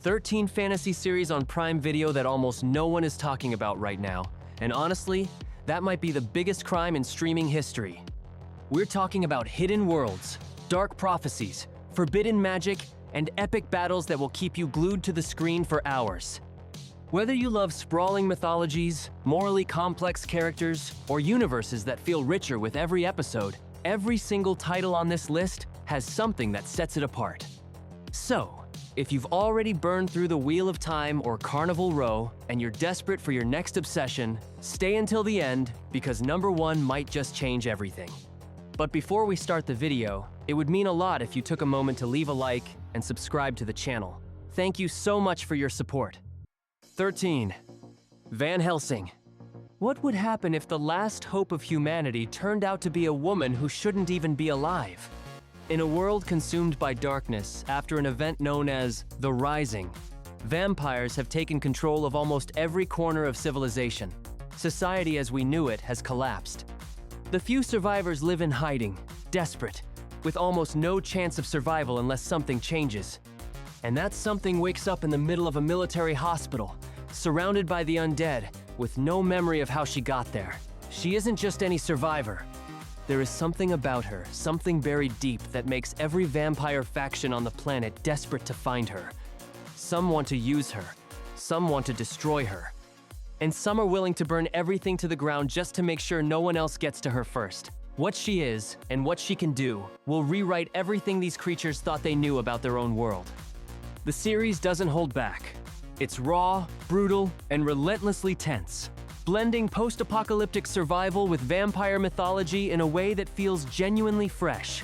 13 fantasy series on Prime Video that almost no one is talking about right now. And honestly, that might be the biggest crime in streaming history. We're talking about hidden worlds, dark prophecies, forbidden magic, and epic battles that will keep you glued to the screen for hours. Whether you love sprawling mythologies, morally complex characters, or universes that feel richer with every episode, every single title on this list has something that sets it apart. So, if you've already burned through the Wheel of Time or Carnival Row and you're desperate for your next obsession, stay until the end because number 1 might just change everything. But before we start the video, it would mean a lot if you took a moment to leave a like and subscribe to the channel. Thank you so much for your support. 13. Van Helsing. What would happen if the last hope of humanity turned out to be a woman who shouldn't even be alive? In a world consumed by darkness after an event known as the Rising, vampires have taken control of almost every corner of civilization. Society as we knew it has collapsed. The few survivors live in hiding, desperate, with almost no chance of survival unless something changes. And that something wakes up in the middle of a military hospital, surrounded by the undead, with no memory of how she got there. She isn't just any survivor. There is something about her, something buried deep, that makes every vampire faction on the planet desperate to find her. Some want to use her, some want to destroy her, and some are willing to burn everything to the ground just to make sure no one else gets to her first. What she is, and what she can do, will rewrite everything these creatures thought they knew about their own world. The series doesn't hold back. It's raw, brutal, and relentlessly tense, blending post-apocalyptic survival with vampire mythology in a way that feels genuinely fresh.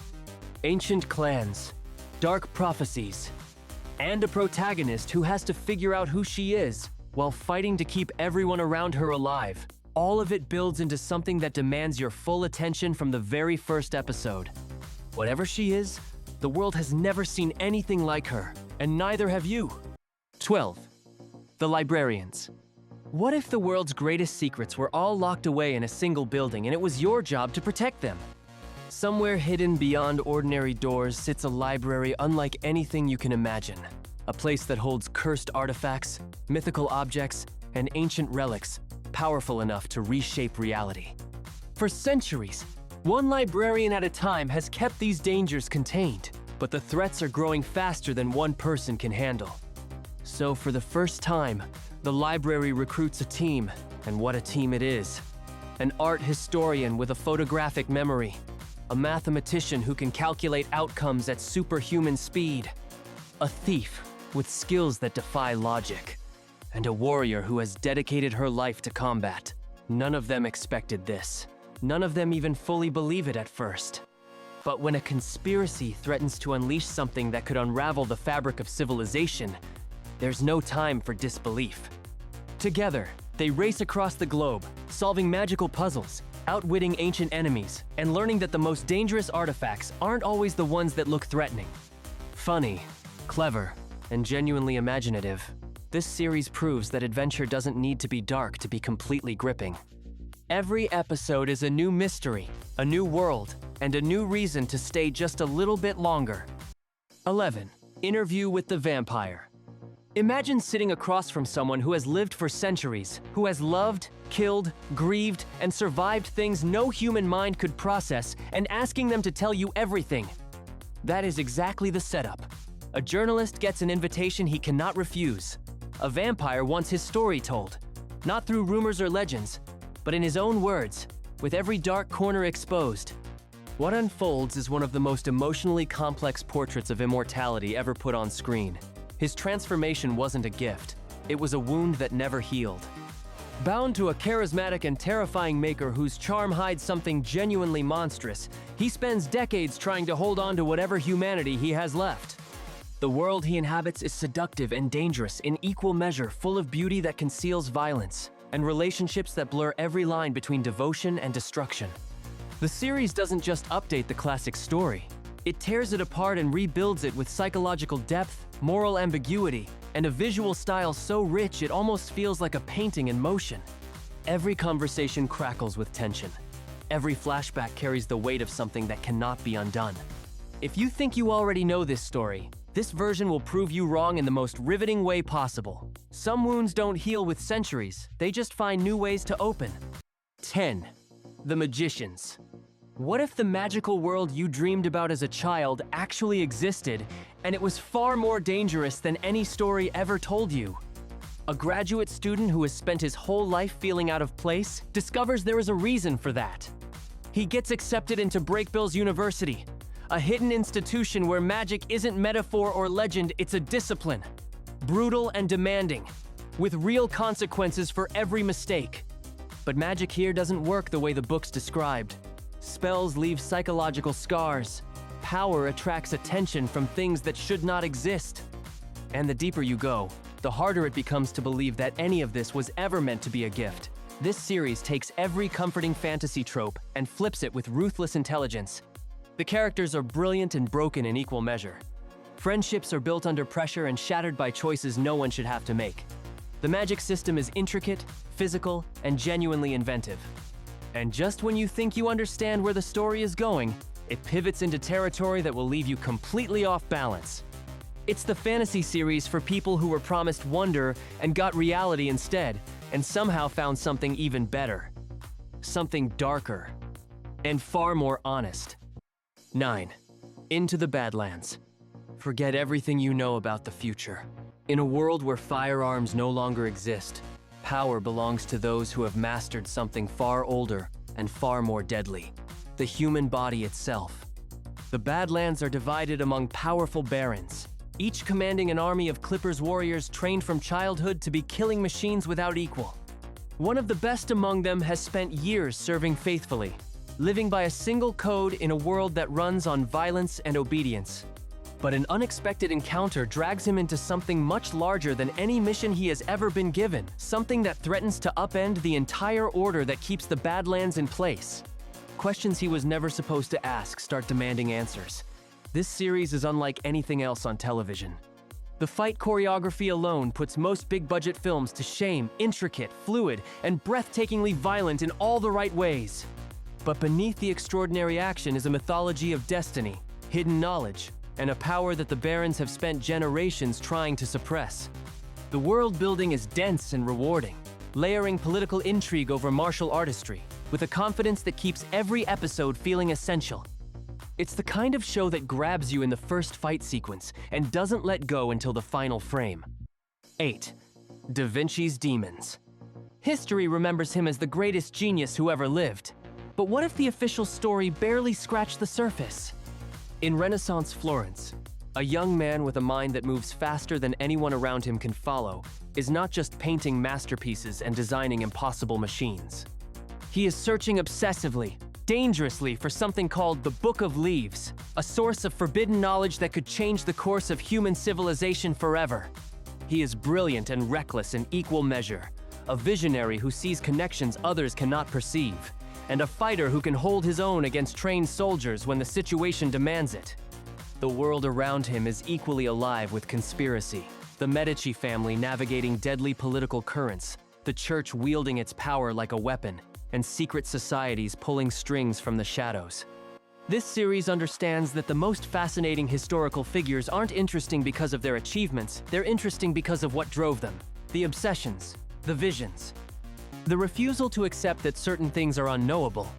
Ancient clans, dark prophecies, and a protagonist who has to figure out who she is while fighting to keep everyone around her alive. All of it builds into something that demands your full attention from the very first episode. Whatever she is, the world has never seen anything like her, and neither have you. 12. The Librarians. What if the world's greatest secrets were all locked away in a single building and it was your job to protect them? Somewhere hidden beyond ordinary doors sits a library unlike anything you can imagine. A place that holds cursed artifacts, mythical objects, and ancient relics, powerful enough to reshape reality. For centuries, one librarian at a time has kept these dangers contained, but the threats are growing faster than one person can handle. So for the first time, the library recruits a team, and what a team it is. An art historian with a photographic memory, a mathematician who can calculate outcomes at superhuman speed, a thief with skills that defy logic, and a warrior who has dedicated her life to combat. None of them expected this. None of them even fully believe it at first. But when a conspiracy threatens to unleash something that could unravel the fabric of civilization, there's no time for disbelief. Together, they race across the globe, solving magical puzzles, outwitting ancient enemies, and learning that the most dangerous artifacts aren't always the ones that look threatening. Funny, clever, and genuinely imaginative, this series proves that adventure doesn't need to be dark to be completely gripping. Every episode is a new mystery, a new world, and a new reason to stay just a little bit longer. 11. Interview with the Vampire. Imagine sitting across from someone who has lived for centuries, who has loved, killed, grieved, and survived things no human mind could process, and asking them to tell you everything. That is exactly the setup. A journalist gets an invitation he cannot refuse. A vampire wants his story told, not through rumors or legends, but in his own words, with every dark corner exposed. What unfolds is one of the most emotionally complex portraits of immortality ever put on screen. His transformation wasn't a gift, it was a wound that never healed. Bound to a charismatic and terrifying maker whose charm hides something genuinely monstrous, he spends decades trying to hold on to whatever humanity he has left. The world he inhabits is seductive and dangerous in equal measure, full of beauty that conceals violence, and relationships that blur every line between devotion and destruction. The series doesn't just update the classic story, it tears it apart and rebuilds it with psychological depth, moral ambiguity, and a visual style so rich it almost feels like a painting in motion. Every conversation crackles with tension. Every flashback carries the weight of something that cannot be undone. If you think you already know this story, This version will prove you wrong in the most riveting way possible. Some wounds don't heal with centuries, they just find new ways to open. 10. The Magicians. What if the magical world you dreamed about as a child actually existed, and it was far more dangerous than any story ever told you? A graduate student who has spent his whole life feeling out of place discovers there is a reason for that. He gets accepted into Breakbill's University, a hidden institution where magic isn't metaphor or legend, it's a discipline. Brutal and demanding, with real consequences for every mistake. But magic here doesn't work the way the books described. Spells leave psychological scars. Power attracts attention from things that should not exist. And the deeper you go, the harder it becomes to believe that any of this was ever meant to be a gift. This series takes every comforting fantasy trope and flips it with ruthless intelligence. The characters are brilliant and broken in equal measure. Friendships are built under pressure and shattered by choices no one should have to make. The magic system is intricate, physical, and genuinely inventive. And just when you think you understand where the story is going, it pivots into territory that will leave you completely off balance. It's the fantasy series for people who were promised wonder and got reality instead, and somehow found something even better. Something darker, and far more honest. 9. Into the Badlands. Forget everything you know about the future. In a world where firearms no longer exist, power belongs to those who have mastered something far older and far more deadly: the human body itself. The Badlands are divided among powerful barons, each commanding an army of Clippers warriors trained from childhood to be killing machines without equal. One of the best among them has spent years serving faithfully, living by a single code in a world that runs on violence and obedience. But an unexpected encounter drags him into something much larger than any mission he has ever been given, something that threatens to upend the entire order that keeps the Badlands in place. Questions he was never supposed to ask start demanding answers. This series is unlike anything else on television. The fight choreography alone puts most big-budget films to shame, intricate, fluid, and breathtakingly violent in all the right ways. But beneath the extraordinary action is a mythology of destiny, hidden knowledge, and a power that the barons have spent generations trying to suppress. The world building is dense and rewarding, layering political intrigue over martial artistry, with a confidence that keeps every episode feeling essential. It's the kind of show that grabs you in the first fight sequence and doesn't let go until the final frame. 8. Da Vinci's Demons. History remembers him as the greatest genius who ever lived. But what if the official story barely scratched the surface? In Renaissance Florence, a young man with a mind that moves faster than anyone around him can follow is not just painting masterpieces and designing impossible machines. He is searching obsessively, dangerously for something called the Book of Leaves, a source of forbidden knowledge that could change the course of human civilization forever. He is brilliant and reckless in equal measure, a visionary who sees connections others cannot perceive, and a fighter who can hold his own against trained soldiers when the situation demands it. The world around him is equally alive with conspiracy, the Medici family navigating deadly political currents, the church wielding its power like a weapon, and secret societies pulling strings from the shadows. This series understands that the most fascinating historical figures aren't interesting because of their achievements, they're interesting because of what drove them, the obsessions, the visions. The refusal to accept that certain things are unknowable.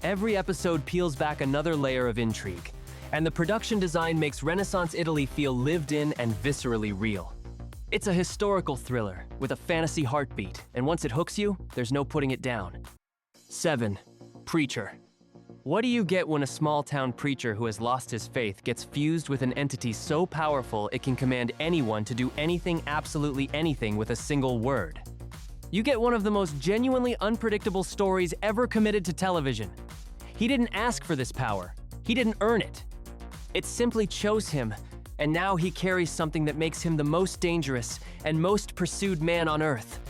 Every episode peels back another layer of intrigue, and the production design makes Renaissance Italy feel lived in and viscerally real. It's a historical thriller with a fantasy heartbeat, and once it hooks you, there's no putting it down. 7. Preacher. What do you get when a small-town preacher who has lost his faith gets fused with an entity so powerful it can command anyone to do anything, absolutely anything, with a single word? You get one of the most genuinely unpredictable stories ever committed to television. He didn't ask for this power. He didn't earn it. It simply chose him, and now he carries something that makes him the most dangerous and most pursued man on Earth.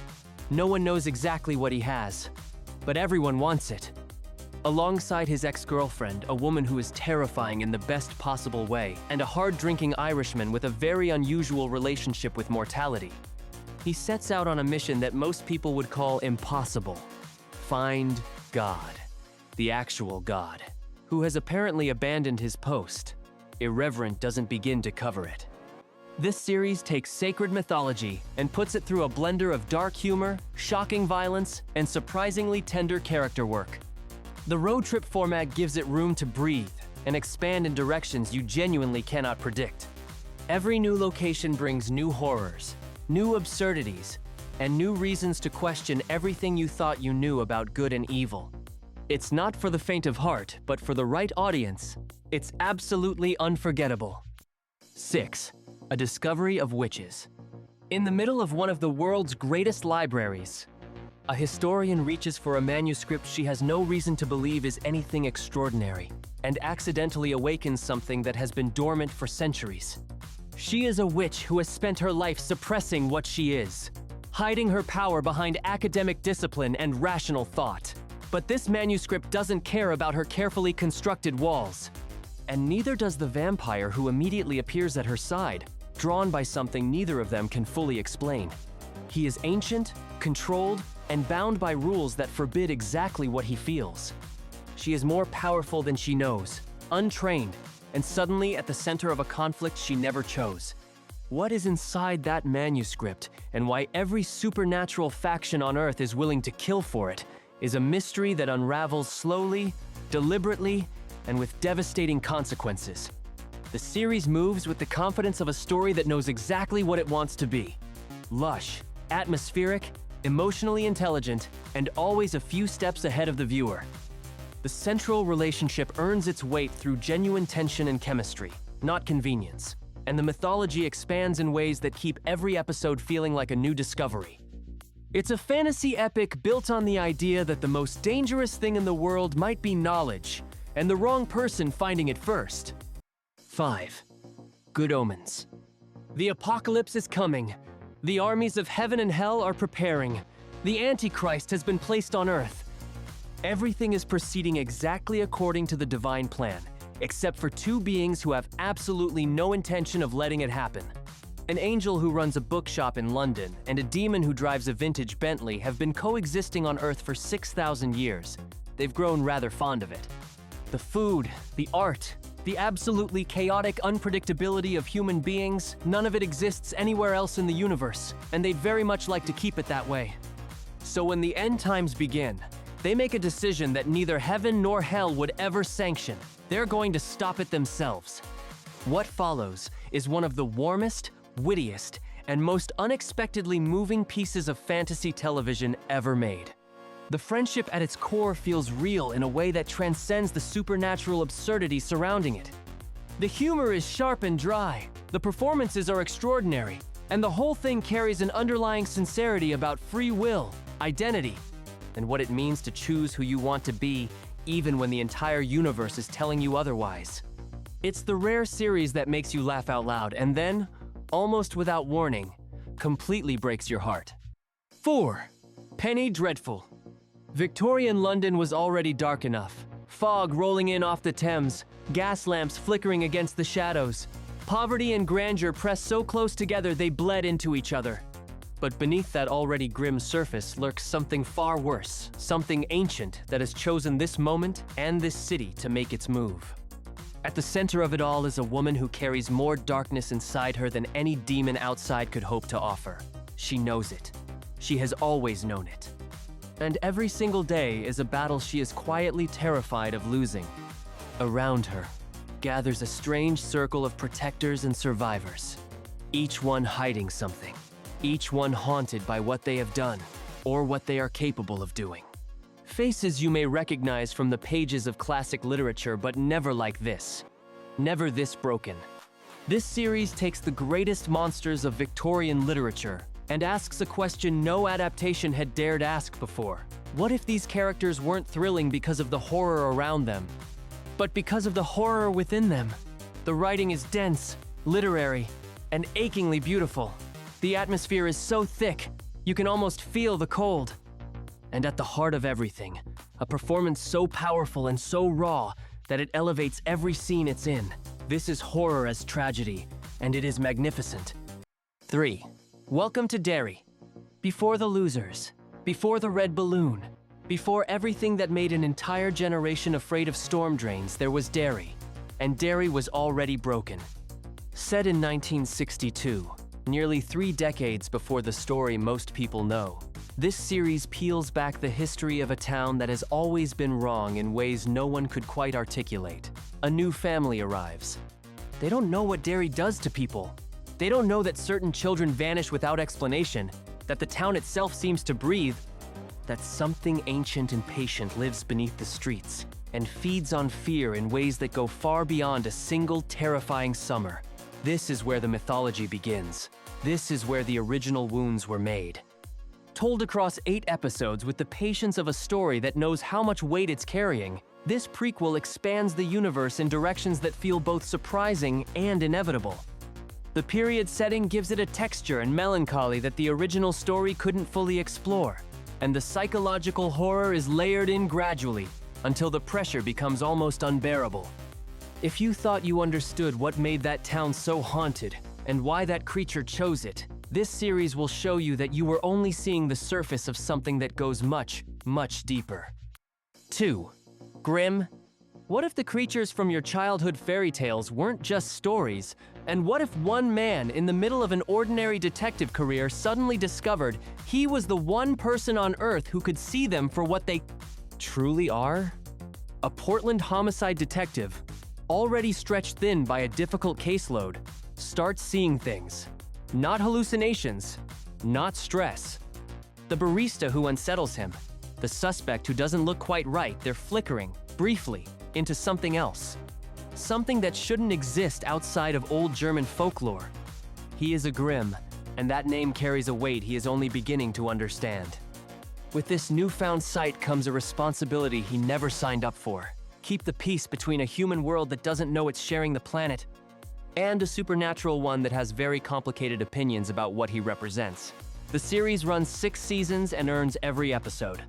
No one knows exactly what he has, but everyone wants it. Alongside his ex-girlfriend, a woman who is terrifying in the best possible way, and a hard-drinking Irishman with a very unusual relationship with mortality, he sets out on a mission that most people would call impossible. Find God, the actual God, who has apparently abandoned his post. Irreverent doesn't begin to cover it. This series takes sacred mythology and puts it through a blender of dark humor, shocking violence, and surprisingly tender character work. The road trip format gives it room to breathe and expand in directions you genuinely cannot predict. Every new location brings new horrors, new absurdities, and new reasons to question everything you thought you knew about good and evil. It's not for the faint of heart, but for the right audience, it's absolutely unforgettable. 6. A discovery of witches. In the middle of one of the world's greatest libraries, a historian reaches for a manuscript she has no reason to believe is anything extraordinary, and accidentally awakens something that has been dormant for centuries. She is a witch who has spent her life suppressing what she is, hiding her power behind academic discipline and rational thought. But this manuscript doesn't care about her carefully constructed walls. And neither does the vampire who immediately appears at her side, drawn by something neither of them can fully explain. He is ancient, controlled, and bound by rules that forbid exactly what he feels. She is more powerful than she knows, untrained, and suddenly at the center of a conflict she never chose. What is inside that manuscript, and why every supernatural faction on Earth is willing to kill for it, is a mystery that unravels slowly, deliberately, and with devastating consequences. The series moves with the confidence of a story that knows exactly what it wants to be. Lush, atmospheric, emotionally intelligent, and always a few steps ahead of the viewer. The central relationship earns its weight through genuine tension and chemistry, not convenience. And the mythology expands in ways that keep every episode feeling like a new discovery. It's a fantasy epic built on the idea that the most dangerous thing in the world might be knowledge, and the wrong person finding it first. 5. Good Omens. The apocalypse is coming. The armies of heaven and hell are preparing. The Antichrist has been placed on Earth. Everything is proceeding exactly according to the divine plan, except for two beings who have absolutely no intention of letting it happen. An angel who runs a bookshop in London and a demon who drives a vintage Bentley have been coexisting on Earth for 6,000 years. They've grown rather fond of it. The food, the art, the absolutely chaotic unpredictability of human beings, none of it exists anywhere else in the universe, and they'd very much like to keep it that way. So when the end times begin, they make a decision that neither heaven nor hell would ever sanction. They're going to stop it themselves. What follows is one of the warmest, wittiest, and most unexpectedly moving pieces of fantasy television ever made. The friendship at its core feels real in a way that transcends the supernatural absurdity surrounding it. The humor is sharp and dry, the performances are extraordinary, and the whole thing carries an underlying sincerity about free will, identity, and what it means to choose who you want to be, even when the entire universe is telling you otherwise. It's the rare series that makes you laugh out loud and then, almost without warning, completely breaks your heart. 4. Penny Dreadful. Victorian London was already dark enough. Fog rolling in off the Thames, gas lamps flickering against the shadows. Poverty and grandeur pressed so close together they bled into each other. But beneath that already grim surface lurks something far worse, something ancient that has chosen this moment and this city to make its move. At the center of it all is a woman who carries more darkness inside her than any demon outside could hope to offer. She knows it. She has always known it. And every single day is a battle she is quietly terrified of losing. Around her gathers a strange circle of protectors and survivors, each one hiding something, each one haunted by what they have done or what they are capable of doing. Faces you may recognize from the pages of classic literature, but never like this. Never this broken. This series takes the greatest monsters of Victorian literature and asks a question no adaptation had dared ask before. What if these characters weren't thrilling because of the horror around them, but because of the horror within them? The writing is dense, literary, and achingly beautiful. The atmosphere is so thick, you can almost feel the cold. And at the heart of everything, a performance so powerful and so raw that it elevates every scene it's in. This is horror as tragedy, and it is magnificent. 3. Welcome to Derry. Before the losers, before the red balloon, before everything that made an entire generation afraid of storm drains, there was Derry. And Derry was already broken. Set in 1962, nearly 3 decades before the story most people know, this series peels back the history of a town that has always been wrong in ways no one could quite articulate. A new family arrives. They don't know what Derry does to people. They don't know that certain children vanish without explanation, that the town itself seems to breathe, that something ancient and patient lives beneath the streets and feeds on fear in ways that go far beyond a single terrifying summer. This is where the mythology begins. This is where the original wounds were made. Told across 8 episodes with the patience of a story that knows how much weight it's carrying, this prequel expands the universe in directions that feel both surprising and inevitable. The period setting gives it a texture and melancholy that the original story couldn't fully explore, and the psychological horror is layered in gradually until the pressure becomes almost unbearable. If you thought you understood what made that town so haunted and why that creature chose it, this series will show you that you were only seeing the surface of something that goes much, much deeper. 2. Grimm. What if the creatures from your childhood fairy tales weren't just stories? And what if one man in the middle of an ordinary detective career suddenly discovered he was the one person on Earth who could see them for what they truly are? A Portland homicide detective, already stretched thin by a difficult caseload, starts seeing things. Not hallucinations, not stress. The barista who unsettles him, the suspect who doesn't look quite right, they're flickering, briefly, into something else. Something that shouldn't exist outside of old German folklore. He is a Grimm, and that name carries a weight he is only beginning to understand. With this newfound sight comes a responsibility he never signed up for. Keep the peace between a human world that doesn't know it's sharing the planet, and a supernatural one that has very complicated opinions about what he represents. The series runs 6 seasons and earns every episode.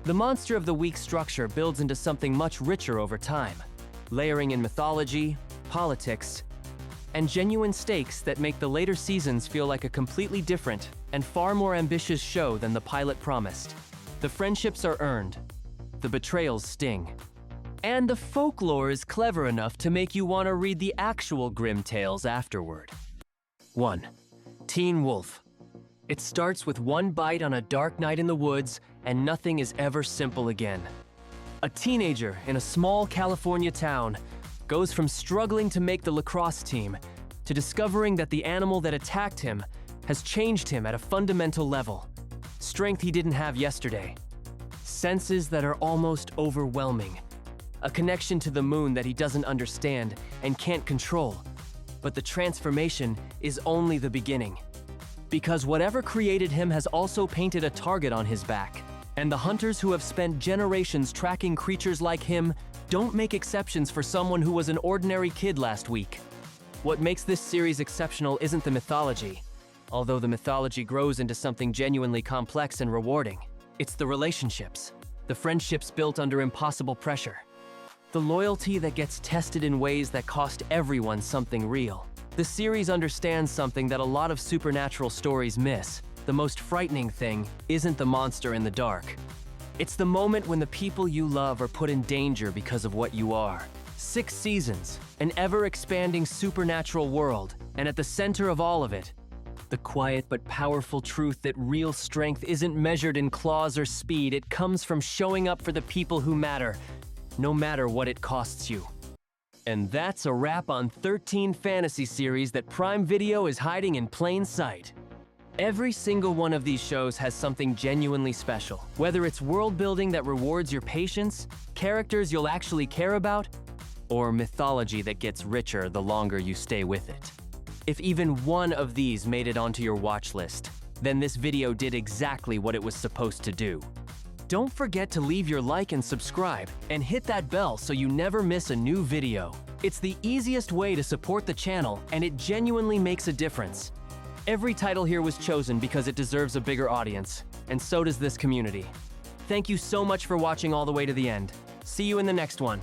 The Monster of the Week structure builds into something much richer over time, layering in mythology, politics, and genuine stakes that make the later seasons feel like a completely different and far more ambitious show than the pilot promised. The friendships are earned, the betrayals sting, and the folklore is clever enough to make you want to read the actual Grimm tales afterward. 1. Teen Wolf. It starts with one bite on a dark night in the woods, and nothing is ever simple again. A teenager in a small California town goes from struggling to make the lacrosse team to discovering that the animal that attacked him has changed him at a fundamental level. Strength he didn't have yesterday. Senses that are almost overwhelming. A connection to the moon that he doesn't understand and can't control. But the transformation is only the beginning. Because whatever created him has also painted a target on his back. And the hunters who have spent generations tracking creatures like him don't make exceptions for someone who was an ordinary kid last week. What makes this series exceptional isn't the mythology, although the mythology grows into something genuinely complex and rewarding. It's the relationships, the friendships built under impossible pressure. The loyalty that gets tested in ways that cost everyone something real. The series understands something that a lot of supernatural stories miss. The most frightening thing isn't the monster in the dark. It's the moment when the people you love are put in danger because of what you are. 6 seasons, an ever-expanding supernatural world, and at the center of all of it, the quiet but powerful truth that real strength isn't measured in claws or speed. It comes from showing up for the people who matter, no matter what it costs you. And that's a wrap on 13 fantasy series that Prime Video is hiding in plain sight. Every single one of these shows has something genuinely special. Whether it's world building that rewards your patience, characters you'll actually care about, or mythology that gets richer the longer you stay with it. If even one of these made it onto your watch list, then this video did exactly what it was supposed to do. Don't forget to leave your like and subscribe, and hit that bell so you never miss a new video. It's the easiest way to support the channel, and it genuinely makes a difference. Every title here was chosen because it deserves a bigger audience, and so does this community. Thank you so much for watching all the way to the end. See you in the next one.